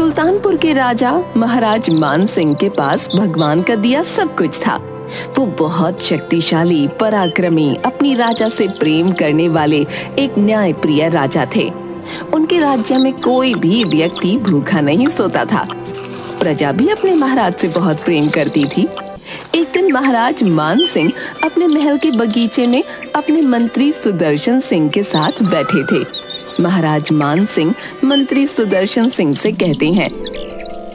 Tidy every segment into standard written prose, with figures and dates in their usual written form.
सुल्तानपुर के राजा महाराज मान सिंह के पास भगवान का दिया सब कुछ था। वो बहुत शक्तिशाली, पराक्रमी, अपनी राजा से प्रेम करने वाले एक न्यायप्रिय राजा थे। उनके राज्य में कोई भी व्यक्ति भूखा नहीं सोता था। प्रजा भी अपने महाराज से बहुत प्रेम करती थी। एक दिन महाराज मान सिंह अपने महल के बगीचे में अपने मंत्री सुदर्शन सिंह के साथ बैठे थे। महाराज मान सिंह मंत्री सुदर्शन सिंह से कहते हैं,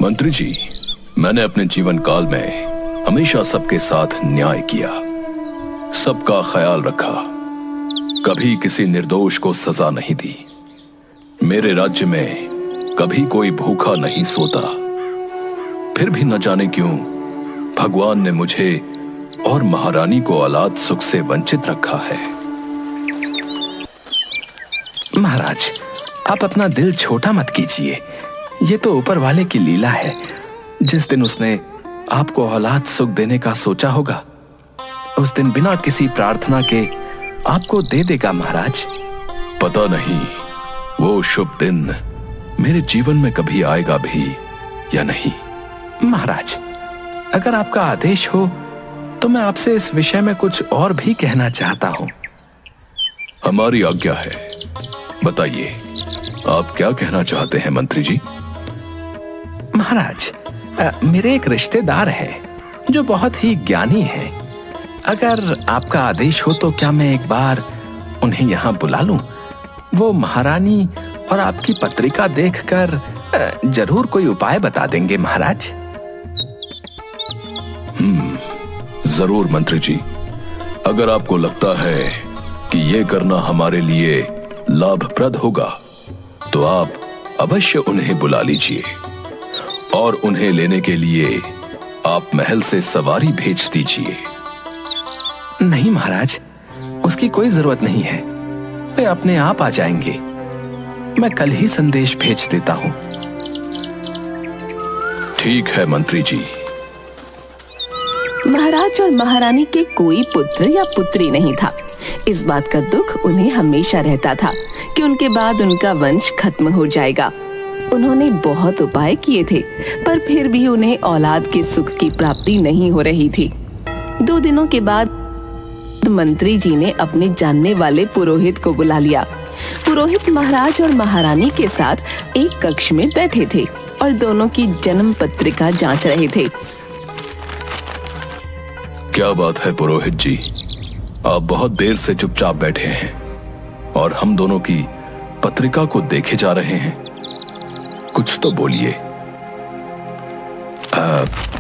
मंत्री जी, मैंने अपने जीवन काल में हमेशा सबके साथ न्याय किया, सबका ख्याल रखा, कभी किसी निर्दोष को सजा नहीं दी। मेरे राज्य में कभी कोई भूखा नहीं सोता। फिर भी न जाने क्यों भगवान ने मुझे और महारानी को औलाद सुख से वंचित रखा है। महाराज, आप अपना दिल छोटा मत कीजिए। ये तो ऊपर वाले की लीला है। जिस दिन उसने आपको औलाद सुख देने का सोचा होगा, उस दिन बिना किसी प्रार्थना के आपको दे देगा महाराज। पता नहीं वो शुभ दिन मेरे जीवन में कभी आएगा भी या नहीं। महाराज, अगर आपका आदेश हो तो मैं आपसे इस विषय में कुछ और भी कहना चाहता हूं। हमारी आज्ञा है, बताइए आप क्या कहना चाहते हैं मंत्री जी। महाराज, मेरे एक रिश्तेदार है जो बहुत ही ज्ञानी है। अगर आपका आदेश हो तो क्या मैं एक बार उन्हें यहाँ बुला लूं? वो महारानी और आपकी पत्रिका देखकर जरूर कोई उपाय बता देंगे महाराज। जरूर मंत्री जी, अगर आपको लगता है कि ये करना हमारे लिए लाभप्रद होगा तो आप अवश्य उन्हें बुला लीजिए और उन्हें लेने के लिए आप महल से सवारी भेज दीजिए। नहीं महाराज, उसकी कोई जरूरत नहीं है। वे अपने आप आ जाएंगे। मैं कल ही संदेश भेज देता हूं। ठीक है मंत्री जी। महाराज और महारानी के कोई पुत्र या पुत्री नहीं था। इस बात का दुख उन्हें हमेशा रहता था कि उनके बाद उनका वंश खत्म हो जाएगा। उन्होंने बहुत उपाय किए थे, पर फिर भी उन्हें औलाद के सुख की प्राप्ति नहीं हो रही थी। 2 दिनों के बाद मंत्री जी ने अपने जानने वाले पुरोहित को बुला लिया। पुरोहित महाराज और महारानी के साथ एक कक्ष में बैठे थे और दोनों की जन्म पत्रिका जांच रहे थे। क्या बात है पुरोहित जी, आप बहुत देर से चुपचाप बैठे हैं और हम दोनों की पत्रिका को देखे जा रहे हैं। कुछ तो बोलिए।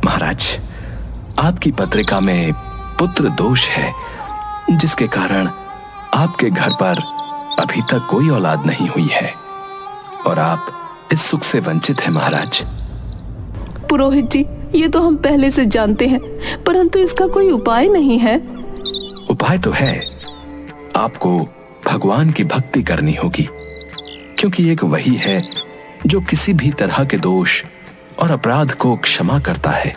महाराज, आपकी पत्रिका में पुत्र दोष है, जिसके कारण आपके घर पर अभी तक कोई औलाद नहीं हुई है और आप इस सुख से वंचित हैं महाराज। पुरोहित जी, ये तो हम पहले से जानते हैं, परंतु इसका कोई उपाय नहीं है। उपाय तो है। आपको भगवान की भक्ति करनी होगी, क्योंकि एक वही है जो किसी भी तरह के दोष और अपराध को क्षमा करता है।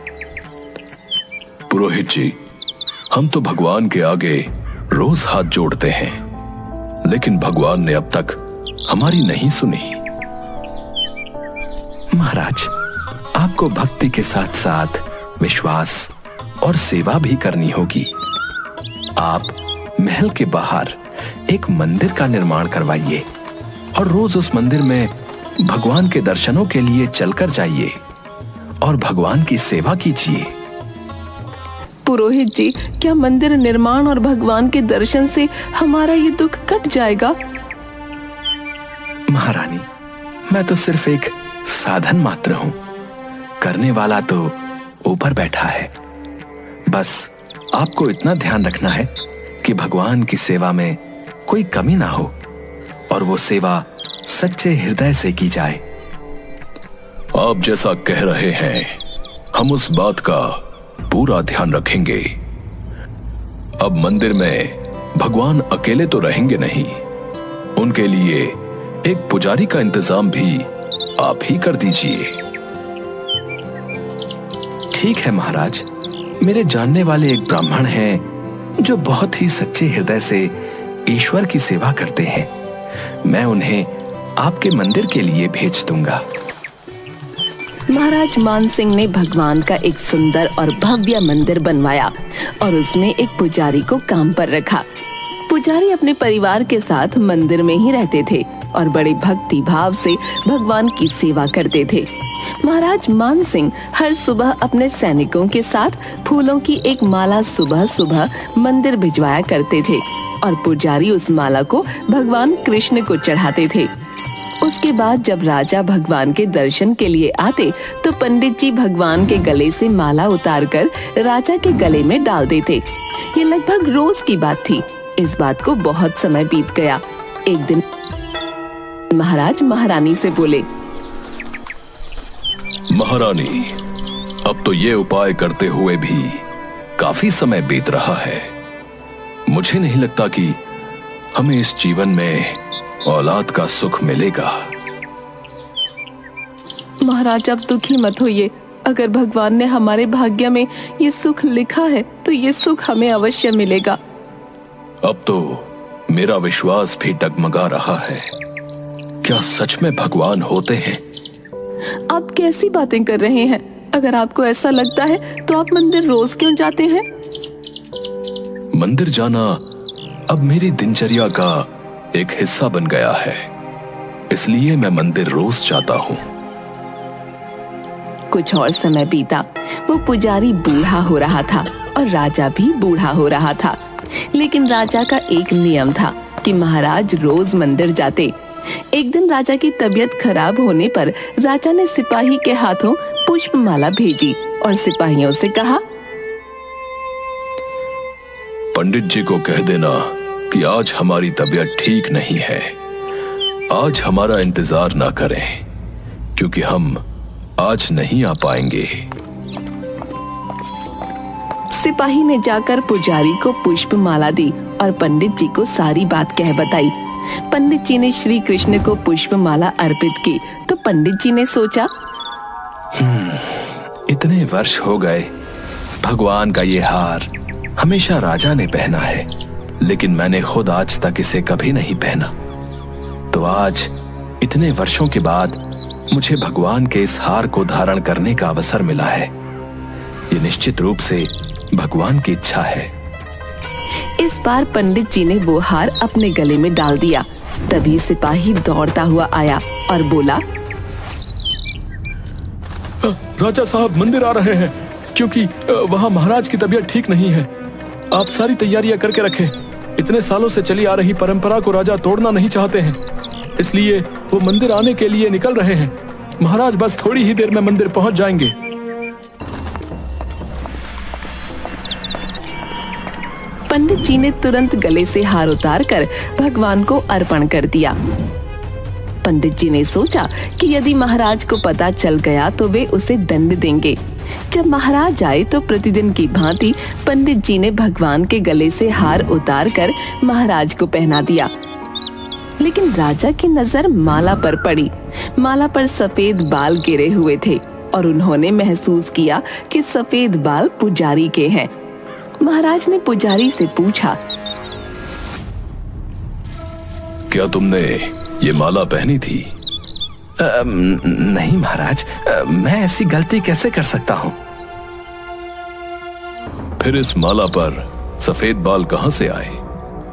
पुरोहित जी, हम तो भगवान के आगे रोज हाथ जोड़ते हैं, लेकिन भगवान ने अब तक हमारी नहीं सुनी। महाराज, आपको भक्ति के साथ साथ विश्वास और सेवा भी करनी होगी। आप महल के बाहर एक मंदिर का निर्माण करवाइए और रोज उस मंदिर में भगवान के दर्शनों के लिए चलकर जाइए और भगवान की सेवा कीजिए। पुरोहित जी, क्या मंदिर निर्माण और भगवान के दर्शन से हमारा ये दुख कट जाएगा? महारानी, मैं तो सिर्फ एक साधन मात्र हूं। करने वाला तो ऊपर बैठा है। बस आपको इतना ध्यान रखना है कि भगवान की सेवा में कोई कमी ना हो और वो सेवा सच्चे हृदय से की जाए। आप जैसा कह रहे हैं, हम उस बात का पूरा ध्यान रखेंगे। अब मंदिर में भगवान अकेले तो रहेंगे नहीं, उनके लिए एक पुजारी का इंतजाम भी आप ही कर दीजिए। ठीक है महाराज, मेरे जानने वाले एक ब्राह्मण हैं जो बहुत ही सच्चे हृदय से ईश्वर की सेवा करते हैं। मैं उन्हें आपके मंदिर के लिए भेज दूंगा। महाराज मान सिंह ने भगवान का एक सुंदर और भव्य मंदिर बनवाया और उसमें एक पुजारी को काम पर रखा। पुजारी अपने परिवार के साथ मंदिर में ही रहते थे और बड़े भक्ति भाव से भगवान की सेवा करते थे। महाराज मान सिंह हर सुबह अपने सैनिकों के साथ फूलों की एक माला सुबह सुबह मंदिर भिजवाया करते थे और पुजारी उस माला को भगवान कृष्ण को चढ़ाते थे। उसके बाद जब राजा भगवान के दर्शन के लिए आते तो पंडित जी भगवान के गले से माला उतारकर राजा के गले में डाल देते। ये लगभग रोज की बात थी। इस बात को बहुत समय बीत गया। एक दिन महाराज महारानी से बोले, महारानी, अब तो ये उपाय करते हुए भी काफी समय बीत रहा है। मुझे नहीं लगता कि हमें इस जीवन में औलाद का सुख मिलेगा। महाराज आप दुखी मत होइए। अगर भगवान ने हमारे भाग्य में ये सुख लिखा है तो ये सुख हमें अवश्य मिलेगा। अब तो मेरा विश्वास भी डगमगा रहा है। क्या सच में भगवान होते हैं? आप कैसी बातें कर रहे हैं? अगर आपको ऐसा लगता है तो आप मंदिर रोज क्यों जाते हैं? मंदिर जाना अब मेरी दिनचर्या का एक हिस्सा बन गया है, इसलिए मैं मंदिर रोज जाता हूँ। कुछ और समय बीता। वो पुजारी बूढ़ा हो रहा था और राजा भी बूढ़ा हो रहा था, लेकिन राजा का एक नियम था कि महाराज रोज मंदिर जाते। एक दिन राजा की तबीयत खराब होने पर राजा ने सिपाही के हाथों पुष्पमाला भेजी और सिपाहियों से कहा, पंडित जी को कह देना कि आज हमारी तबीयत ठीक नहीं है, आज हमारा इंतजार ना करें क्योंकि हम आज नहीं आ पाएंगे। सिपाही ने जाकर पुजारी को पुष्पमाला दी और पंडित जी को सारी बात कह बताई। पंडित जी ने श्री कृष्ण को पुष्पमाला अर्पित की तो पंडित जी ने सोचा, इतने वर्ष हो गए, भगवान का ये हार हमेशा राजा ने पहना है, लेकिन मैंने खुद आज तक इसे कभी नहीं पहना। तो आज इतने वर्षों के बाद मुझे भगवान के इस हार को धारण करने का अवसर मिला है। ये निश्चित रूप से भगवान की इच्छा है। इस बार पंडित जी ने वो हार अपने गले में डाल दिया। तभी सिपाही दौड़ता हुआ आया और बोला, राजा साहब मंदिर आ रहे हैं क्योंकि वहां महाराज की तबीयत ठीक नहीं है। आप सारी तैयारियां करके रखें। इतने सालों से चली आ रही परंपरा को राजा तोड़ना नहीं चाहते हैं, इसलिए वो मंदिर आने के लिए निकल रहे हैं। महाराज बस थोड़ी ही देर में मंदिर पहुंच जाएंगे। पंडित जी ने तुरंत गले से हार उतारकर भगवान को अर्पण कर दिया। पंडित जी ने सोचा कि यदि महाराज को पता चल गया तो वे उसे दंड देंगे। जब महाराज आए तो प्रतिदिन की भांति पंडित जी ने भगवान के गले से हार उतारकर महाराज को पहना दिया। लेकिन राजा की नजर माला पर पड़ी। माला पर सफेद बाल गिरे हुए थे और उन्होंने महसूस किया कि सफेद बाल पुजारी के हैं। महाराज ने पुजारी से पूछा, क्या तुमने ये माला पहनी थी? नहीं महाराज, मैं ऐसी गलती कैसे कर सकता हूँ? फिर इस माला पर सफेद बाल कहाँ से आए?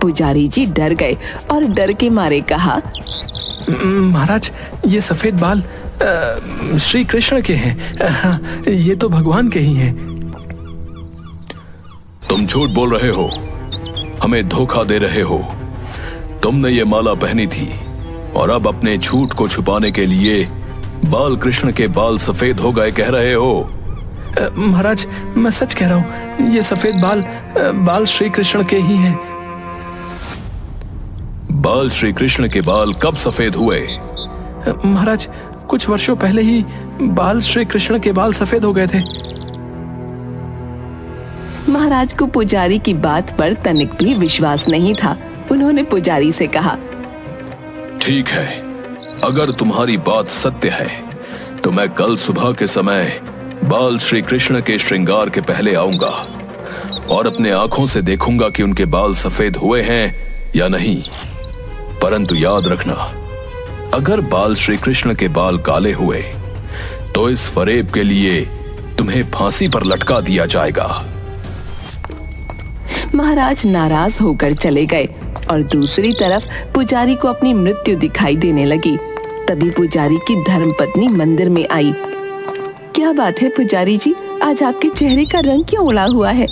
पुजारी जी डर गए और डर के मारे कहा, महाराज ये सफेद बाल श्री कृष्ण के हैं। हाँ, ये तो भगवान के ही हैं। तुम झूठ बोल रहे हो, हमें धोखा दे रहे हो। तुमने ये माला पहनी थी और अब अपने झूठ को छुपाने के लिए बाल कृष्ण के बाल सफेद हो गए कह रहे हो। महाराज मैं सच कह रहा हूँ, ये सफेद बाल श्री कृष्ण के ही हैं। बाल श्री कृष्ण के बाल कब सफेद हुए? महाराज कुछ वर्षों पहले ही बाल श्री कृष्ण के बाल सफेद हो गए थे। महाराज को पुजारी की बात पर तनिक भी विश्वास नहीं था। उन्होंने पुजारी से कहा, ठीक है, अगर तुम्हारी बात सत्य है तो मैं कल सुबह के समय बाल श्री कृष्ण के श्रृंगार के पहले आऊंगा और अपने आंखों से देखूंगा कि उनके बाल सफेद हुए हैं या नहीं। परंतु याद रखना, अगर बाल श्री कृष्ण के बाल काले हुए तो इस फरेब के लिए तुम्हें फांसी पर लटका दिया जाएगा। महाराज नाराज होकर चले गए और दूसरी तरफ पुजारी को अपनी मृत्यु दिखाई देने लगी। तभी पुजारी की धर्मपत्नी मंदिर में आई। क्या बात है पुजारी जी, आज आपके चेहरे का रंग क्यों उड़ा हुआ है?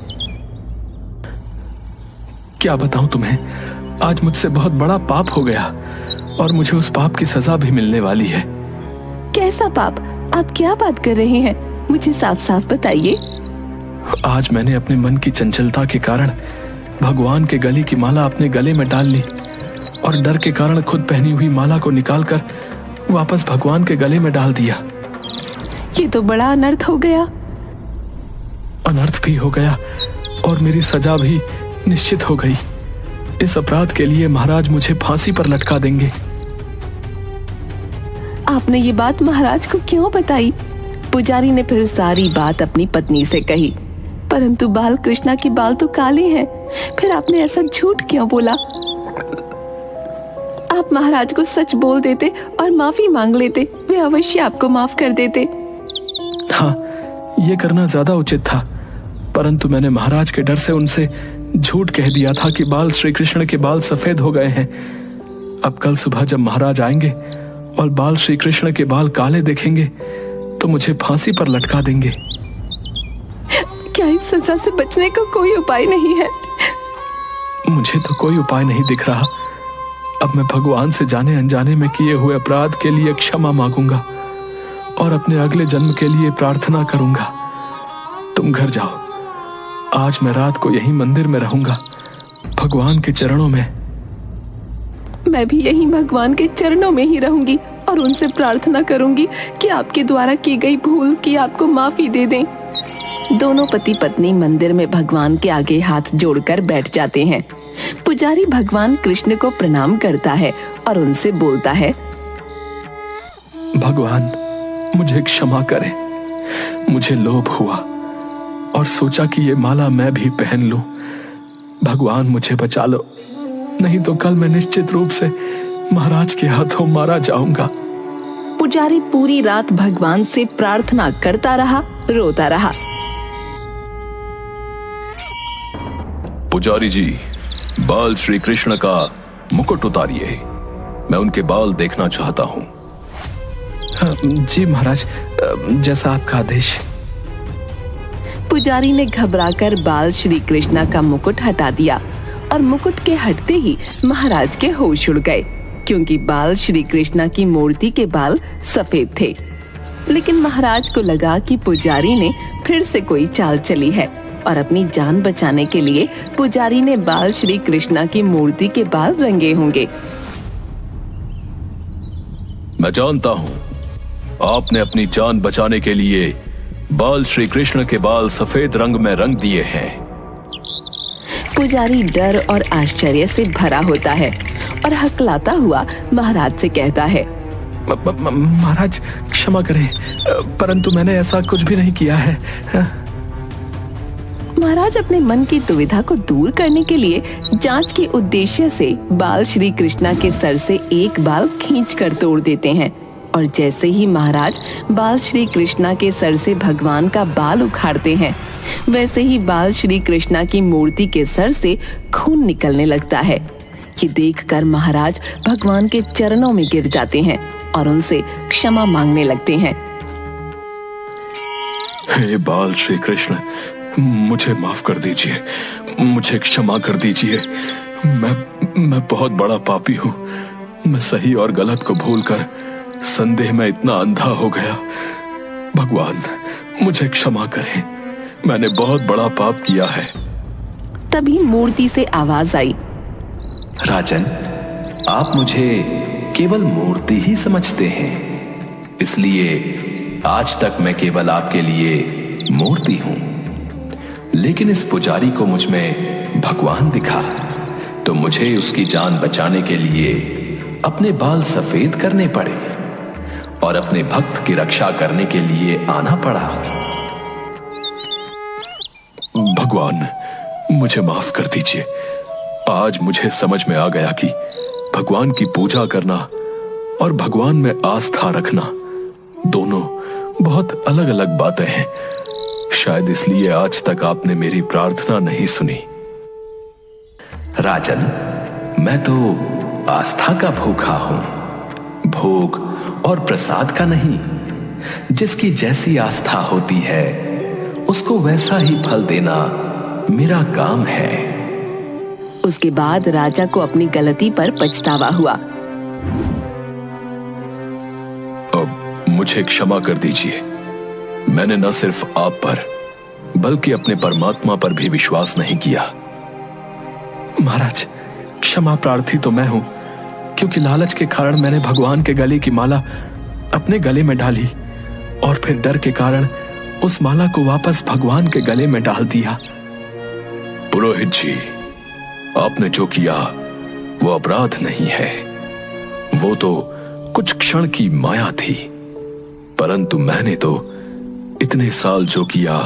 क्या बताऊं तुम्हें, आज मुझसे बहुत बड़ा पाप हो गया और मुझे उस पाप की सजा भी मिलने वाली है। कैसा पाप? आप क्या बात कर रहे हैं? मुझे साफ साफ बताइए। आज मैंने अपने मन की चंचलता के कारण भगवान के गले की माला अपने गले में डाल ली और डर के कारण खुद पहनी हुई माला को निकालकर वापस भगवान के गले में डाल दिया। ये तो बड़ा अनर्थ हो गया। अनर्थ भी हो गया और मेरी सजा भी निश्चित हो गई। इस अपराध के लिए महाराज मुझे फांसी पर लटका देंगे। आपने ये बात महाराज को क्यों बताई? पुजारी ने फिर सारी बात अपनी पत्नी से कही। परंतु बाल कृष्णा के बाल तो काले हैं, फिर आपने ऐसा झूठ क्यों बोला? आप महाराज को सच बोल देते और माफी मांग लेते, वे अवश्य आपको माफ कर देते। हाँ, ये करना ज्यादा उचित था, परंतु मैंने महाराज के डर से उनसे झूठ कह दिया था कि बाल श्री कृष्ण के बाल सफेद हो गए हैं। अब कल सुबह जब महाराज आएंगे और बाल श्री कृष्ण के बाल काले देखेंगे तो मुझे फांसी पर लटका देंगे। क्या इस सजा से बचने का कोई उपाय नहीं है? मुझे तो कोई उपाय नहीं दिख रहा। अब मैं भगवान से जाने अनजाने में किए हुए अपराध के लिए क्षमा मांगूंगा और अपने अगले जन्म के लिए प्रार्थना करूंगा। तुम घर जाओ, आज मैं रात को यहीं मंदिर में रहूंगा, भगवान के चरणों में। मैं भी यहीं भगवान के चरणों में ही रहूंगी और उनसे प्रार्थना करूंगी कि आपके द्वारा की गई भूल की आपको माफी दे दें। दोनों पति पत्नी मंदिर में भगवान के आगे हाथ जोड़कर बैठ जाते हैं। पुजारी भगवान कृष्ण को प्रणाम करता है और उनसे बोलता है, भगवान मुझे क्षमा करें। मुझे लोभ हुआ और सोचा कि ये माला मैं भी पहन लूं। भगवान मुझे बचा लो, नहीं तो कल मैं निश्चित रूप से महाराज के हाथों मारा जाऊंगा। पुजारी पूरी रात भगवान से प्रार्थना करता रहा, रोता रहा। पुजारी जी, बाल श्री कृष्ण का मुकुट उतारिए, मैं उनके बाल देखना चाहता हूं। जी महाराज, जैसा आपका आदेश। पुजारी ने घबराकर बाल श्री कृष्णा का मुकुट हटा दिया और मुकुट के हटते ही महाराज के होश उड़ गए, क्योंकि बाल श्री कृष्णा की मूर्ति के बाल सफेद थे। लेकिन महाराज को लगा कि पुजारी ने फिर से कोई चाल चली है और अपनी जान बचाने के लिए पुजारी ने बाल श्री कृष्णा की मूर्ति के बाल रंगे होंगे। मैं जानता हूं, आपने अपनी जान बचाने के लिए बाल श्री कृष्ण के बाल सफेद रंग में रंग दिए हैं। पुजारी डर और आश्चर्य से भरा होता है और हकलाता हुआ महाराज से कहता है, महाराज क्षमा करें, परंतु मैंने ऐसा कुछ भी नहीं किया है। महाराज अपने मन की दुविधा को दूर करने के लिए जांच के उद्देश्य से बाल श्री कृष्णा के सर से एक बाल खींचकर तोड़ देते हैं और जैसे ही महाराज बाल श्री कृष्णा के सर से भगवान का बाल उखाड़ते हैं, वैसे ही बाल श्री कृष्णा की मूर्ति के सर से खून निकलने लगता है। ये देखकर महाराज भगवान के चरणों में गिर जाते हैं और उनसे क्षमा मांगने लगते हैं। हे बाल श्री कृष्ण, मुझे माफ कर दीजिए, मुझे क्षमा कर दीजिए। मैं बहुत बड़ा पापी हूँ। मैं सही और गलत को भूलकर संदेह में इतना अंधा हो गया। भगवान मुझे क्षमा करें, मैंने बहुत बड़ा पाप किया है। तभी मूर्ति से आवाज आई, राजन, आप मुझे केवल मूर्ति ही समझते हैं, इसलिए आज तक मैं केवल आपके लिए मूर्ति हूं। लेकिन इस पुजारी को मुझ में भगवान दिखा, तो मुझे उसकी जान बचाने के लिए अपने बाल सफेद करने पड़े और अपने भक्त की रक्षा करने के लिए आना पड़ा। भगवान मुझे माफ कर दीजिए। आज मुझे समझ में आ गया कि भगवान की पूजा करना और भगवान में आस्था रखना दोनों बहुत अलग अलग बातें हैं। शायद इसलिए आज तक आपने मेरी प्रार्थना नहीं सुनी। राजन, मैं तो आस्था का भूखा हूं, भोग और प्रसाद का नहीं। जिसकी जैसी आस्था होती है उसको वैसा ही फल देना मेरा काम है। उसके बाद राजा को अपनी गलती पर पछतावा हुआ। अब मुझे क्षमा कर दीजिए। मैंने न सिर्फ आप पर बल्कि अपने परमात्मा पर भी विश्वास नहीं किया। महाराज, क्षमा प्रार्थी तो मैं हूं, क्योंकि लालच के कारण मैंने भगवान के गले की माला अपने गले में डाली और फिर डर के कारण उस माला को वापस भगवान के गले में डाल दिया। पुरोहित जी, आपने जो किया वो अपराध नहीं है। वो तो कुछ क्षण की माया थी, परंतु मैंने तो इतने साल जो किया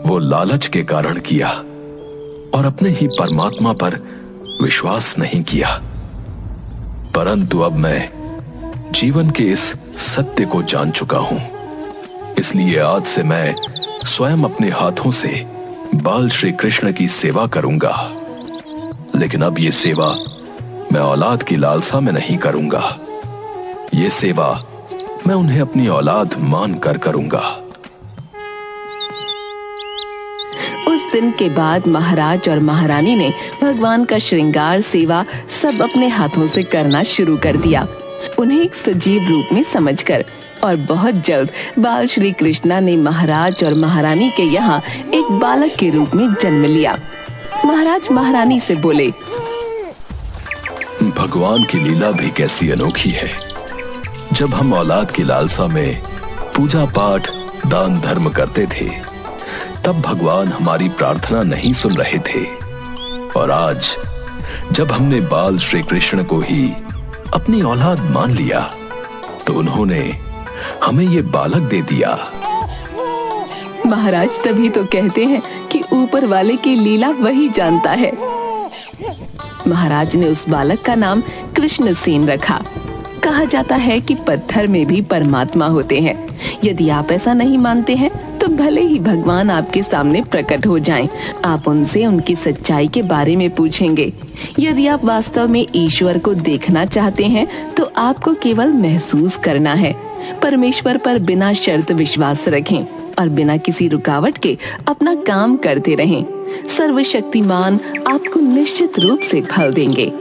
वो लालच के कारण किया और अपने ही परमात्मा पर विश्वास नहीं किया। परंतु अब मैं जीवन के इस सत्य को जान चुका हूं, इसलिए आज से मैं स्वयं अपने हाथों से बाल श्री कृष्ण की सेवा करूंगा। लेकिन अब ये सेवा मैं औलाद की लालसा में नहीं करूंगा। ये सेवा मैं उन्हें अपनी औलाद मानकर करूंगा। उस दिन के बाद महाराज और महारानी ने भगवान का श्रृंगार सेवा सब अपने हाथों से करना शुरू कर दिया, उन्हें एक सजीव रूप में समझकर। और बहुत जल्द बाल श्री कृष्णा ने महाराज और महारानी के यहाँ एक बालक के रूप में जन्म लिया। महाराज महारानी से बोले, भगवान की लीला भी कैसी अनोखी है। जब हम औलाद की लालसा में पूजा पाठ दान धर्म करते थे, तब भगवान हमारी प्रार्थना नहीं सुन रहे थे, और आज जब हमने बाल श्री कृष्ण को ही अपनी औलाद मान लिया तो उन्होंने हमें ये बालक दे दिया। महाराज तभी तो कहते हैं कि ऊपर वाले की लीला वही जानता है। महाराज ने उस बालक का नाम कृष्ण सेन रखा। कहा जाता है कि पत्थर में भी परमात्मा होते हैं। यदि आप ऐसा नहीं मानते हैं तो भले ही भगवान आपके सामने प्रकट हो जाएं, आप उनसे उनकी सच्चाई के बारे में पूछेंगे। यदि आप वास्तव में ईश्वर को देखना चाहते हैं तो आपको केवल महसूस करना है। परमेश्वर पर बिना शर्त विश्वास रखें और बिना किसी रुकावट के अपना काम करते रहें। सर्वशक्तिमान आपको निश्चित रूप से फल देंगे।